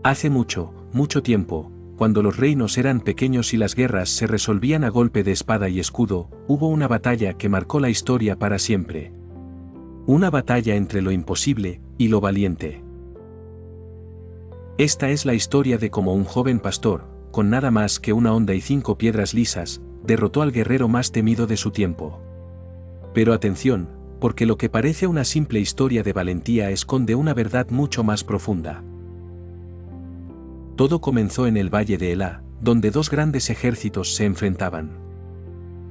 Hace mucho, mucho tiempo, cuando los reinos eran pequeños y las guerras se resolvían a golpe de espada y escudo, hubo una batalla que marcó la historia para siempre. Una batalla entre lo imposible y lo valiente. Esta es la historia de cómo un joven pastor, con nada más que una honda y 5 piedras lisas, derrotó al guerrero más temido de su tiempo. Pero atención, porque lo que parece una simple historia de valentía esconde una verdad mucho más profunda. Todo comenzó en el valle de Elá, donde 2 grandes ejércitos se enfrentaban.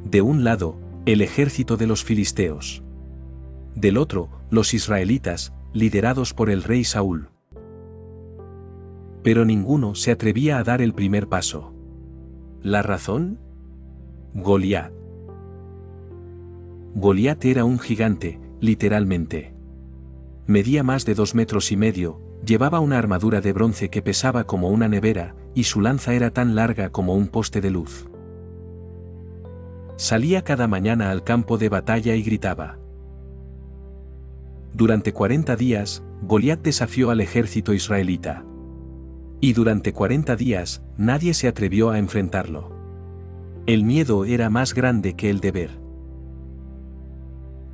De un lado, el ejército de los filisteos. Del otro, los israelitas, liderados por el rey Saúl. Pero ninguno se atrevía a dar el primer paso. ¿La razón? Goliat. Goliat era un gigante, literalmente. Medía más de 2,5 metros, llevaba una armadura de bronce que pesaba como una nevera, y su lanza era tan larga como un poste de luz. Salía cada mañana al campo de batalla y gritaba. Durante 40 días, Goliat desafió al ejército israelita. Y durante 40 días, nadie se atrevió a enfrentarlo. El miedo era más grande que el deber.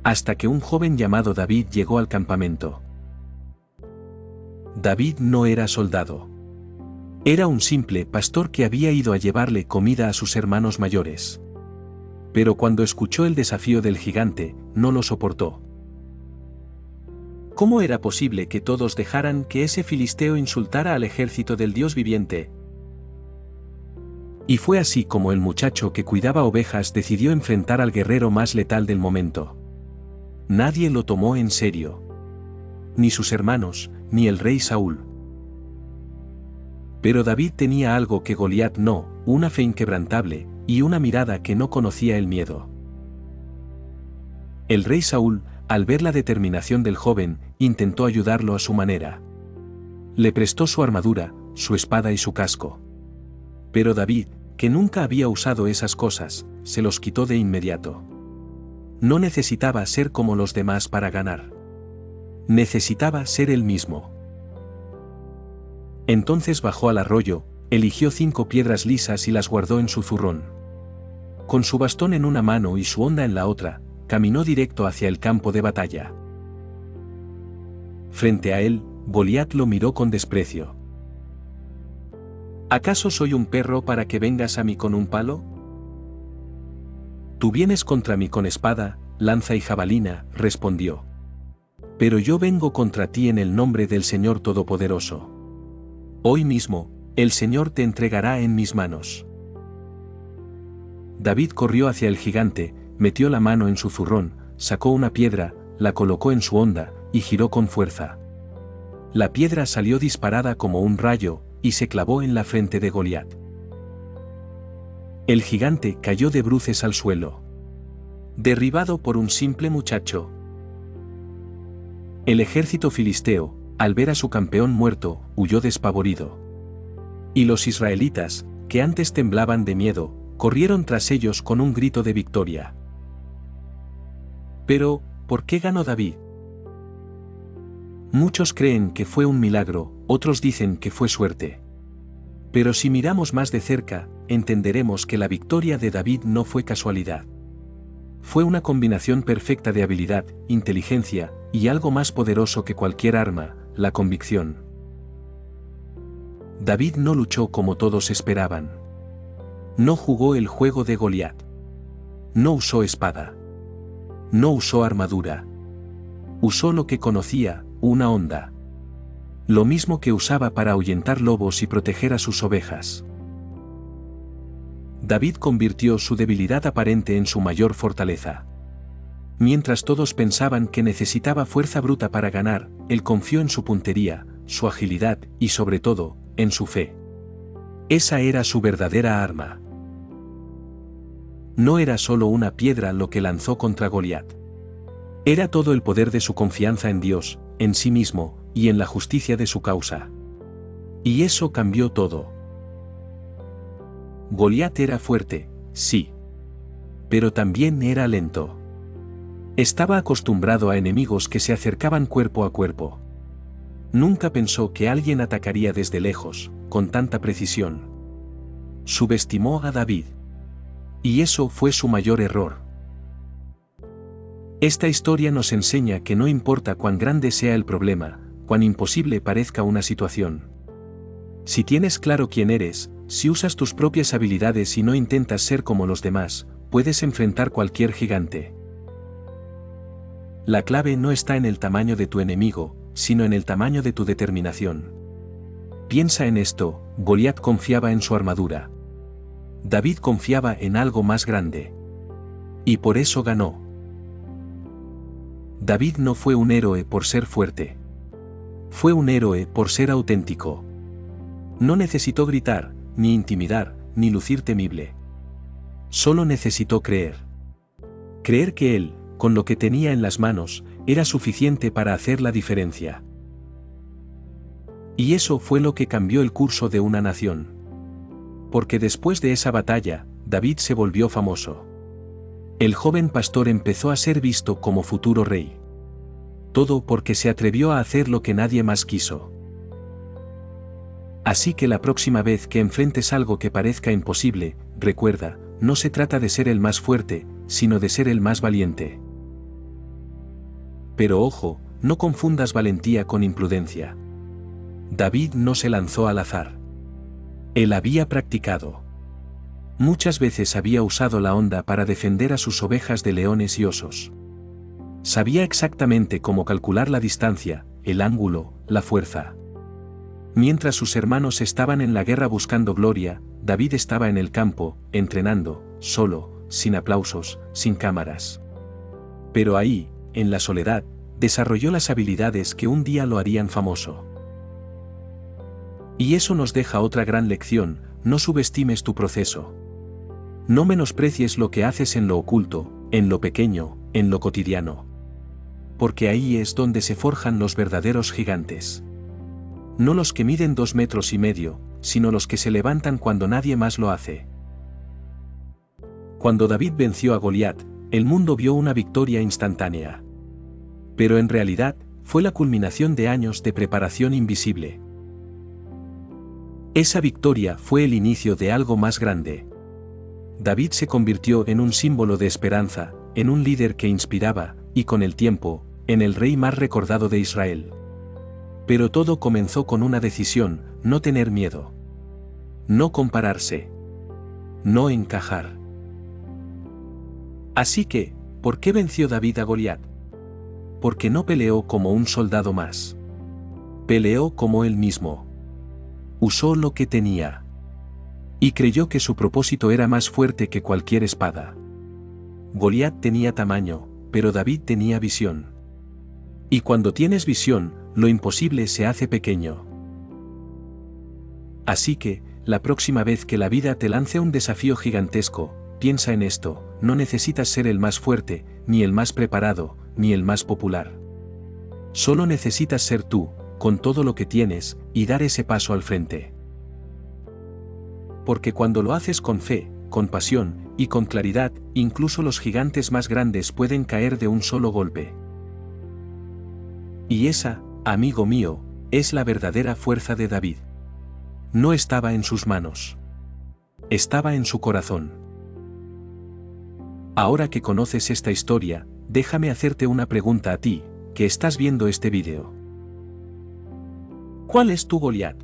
Hasta que un joven llamado David llegó al campamento. David no era soldado. Era un simple pastor que había ido a llevarle comida a sus hermanos mayores. Pero cuando escuchó el desafío del gigante, no lo soportó. ¿Cómo era posible que todos dejaran que ese filisteo insultara al ejército del Dios viviente? Y fue así como el muchacho que cuidaba ovejas decidió enfrentar al guerrero más letal del momento. Nadie lo tomó en serio. Ni sus hermanos, ni el rey Saúl. Pero David tenía algo que Goliat no, una fe inquebrantable, y una mirada que no conocía el miedo. El rey Saúl, al ver la determinación del joven, intentó ayudarlo a su manera. Le prestó su armadura, su espada y su casco. Pero David, que nunca había usado esas cosas, se los quitó de inmediato. No necesitaba ser como los demás para ganar. Necesitaba ser él mismo. Entonces bajó al arroyo, eligió 5 piedras lisas y las guardó en su zurrón. Con su bastón en una mano y su honda en la otra, caminó directo hacia el campo de batalla. Frente a él, Goliat lo miró con desprecio. ¿Acaso soy un perro para que vengas a mí con un palo? Tú vienes contra mí con espada, lanza y jabalina, respondió. Pero yo vengo contra ti en el nombre del Señor Todopoderoso. Hoy mismo, el Señor te entregará en mis manos. David corrió hacia el gigante, metió la mano en su zurrón, sacó una piedra, la colocó en su honda, y giró con fuerza. La piedra salió disparada como un rayo, y se clavó en la frente de Goliat. El gigante cayó de bruces al suelo. Derribado por un simple muchacho. El ejército filisteo, al ver a su campeón muerto, huyó despavorido. Y los israelitas, que antes temblaban de miedo, corrieron tras ellos con un grito de victoria. Pero, ¿por qué ganó David? Muchos creen que fue un milagro, otros dicen que fue suerte. Pero si miramos más de cerca, entenderemos que la victoria de David no fue casualidad. Fue una combinación perfecta de habilidad, inteligencia, y algo más poderoso que cualquier arma, la convicción. David no luchó como todos esperaban. No jugó el juego de Goliat. No usó espada. No usó armadura. Usó lo que conocía, una honda. Lo mismo que usaba para ahuyentar lobos y proteger a sus ovejas. David convirtió su debilidad aparente en su mayor fortaleza. Mientras todos pensaban que necesitaba fuerza bruta para ganar, él confió en su puntería, su agilidad y sobre todo, en su fe. Esa era su verdadera arma. No era solo una piedra lo que lanzó contra Goliat. Era todo el poder de su confianza en Dios, en sí mismo, y en la justicia de su causa. Y eso cambió todo. Goliat era fuerte, sí. Pero también era lento. Estaba acostumbrado a enemigos que se acercaban cuerpo a cuerpo. Nunca pensó que alguien atacaría desde lejos, con tanta precisión. Subestimó a David. Y eso fue su mayor error. Esta historia nos enseña que no importa cuán grande sea el problema, cuán imposible parezca una situación. Si tienes claro quién eres, si usas tus propias habilidades y no intentas ser como los demás, puedes enfrentar cualquier gigante. La clave no está en el tamaño de tu enemigo, sino en el tamaño de tu determinación. Piensa en esto: Goliat confiaba en su armadura. David confiaba en algo más grande. Y por eso ganó. David no fue un héroe por ser fuerte. Fue un héroe por ser auténtico. No necesitó gritar, ni intimidar, ni lucir temible. Solo necesitó creer. Creer que él, con lo que tenía en las manos, era suficiente para hacer la diferencia. Y eso fue lo que cambió el curso de una nación. Porque después de esa batalla, David se volvió famoso. El joven pastor empezó a ser visto como futuro rey. Todo porque se atrevió a hacer lo que nadie más quiso. Así que la próxima vez que enfrentes algo que parezca imposible, recuerda, no se trata de ser el más fuerte, sino de ser el más valiente. Pero ojo, no confundas valentía con imprudencia. David no se lanzó al azar. Él había practicado. Muchas veces había usado la honda para defender a sus ovejas de leones y osos. Sabía exactamente cómo calcular la distancia, el ángulo, la fuerza. Mientras sus hermanos estaban en la guerra buscando gloria, David estaba en el campo, entrenando, solo, sin aplausos, sin cámaras. Pero ahí, en la soledad, desarrolló las habilidades que un día lo harían famoso. Y eso nos deja otra gran lección: no subestimes tu proceso. No menosprecies lo que haces en lo oculto, en lo pequeño, en lo cotidiano. Porque ahí es donde se forjan los verdaderos gigantes. No los que miden 2,5 metros, sino los que se levantan cuando nadie más lo hace. Cuando David venció a Goliat, el mundo vio una victoria instantánea. Pero en realidad, fue la culminación de años de preparación invisible. Esa victoria fue el inicio de algo más grande. David se convirtió en un símbolo de esperanza, en un líder que inspiraba, y con el tiempo, en el rey más recordado de Israel. Pero todo comenzó con una decisión: no tener miedo. No compararse. No encajar. Así que, ¿por qué venció David a Goliat? Porque no peleó como un soldado más. Peleó como él mismo. Usó lo que tenía. Y creyó que su propósito era más fuerte que cualquier espada. Goliat tenía tamaño, pero David tenía visión. Y cuando tienes visión, lo imposible se hace pequeño. Así que, la próxima vez que la vida te lance un desafío gigantesco, piensa en esto: no necesitas ser el más fuerte, ni el más preparado, ni el más popular. Solo necesitas ser tú, con todo lo que tienes, y dar ese paso al frente. Porque cuando lo haces con fe, con pasión, y con claridad, incluso los gigantes más grandes pueden caer de un solo golpe. Y esa, amigo mío, es la verdadera fuerza de David. No estaba en sus manos. Estaba en su corazón. Ahora que conoces esta historia, déjame hacerte una pregunta a ti, que estás viendo este vídeo. ¿Cuál es tu Goliat?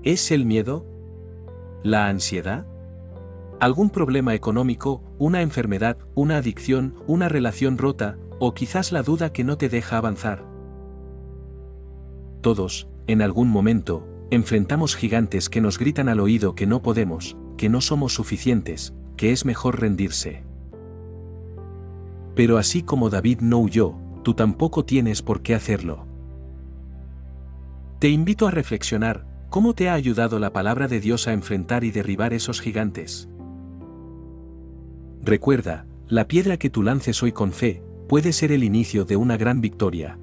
¿Es el miedo? ¿La ansiedad? ¿Algún problema económico, una enfermedad, una adicción, una relación rota, o quizás la duda que no te deja avanzar? Todos, en algún momento, enfrentamos gigantes que nos gritan al oído que no podemos, que no somos suficientes, que es mejor rendirse. Pero así como David no huyó, tú tampoco tienes por qué hacerlo. Te invito a reflexionar: ¿cómo te ha ayudado la palabra de Dios a enfrentar y derribar esos gigantes? Recuerda, la piedra que tú lances hoy con fe, puede ser el inicio de una gran victoria.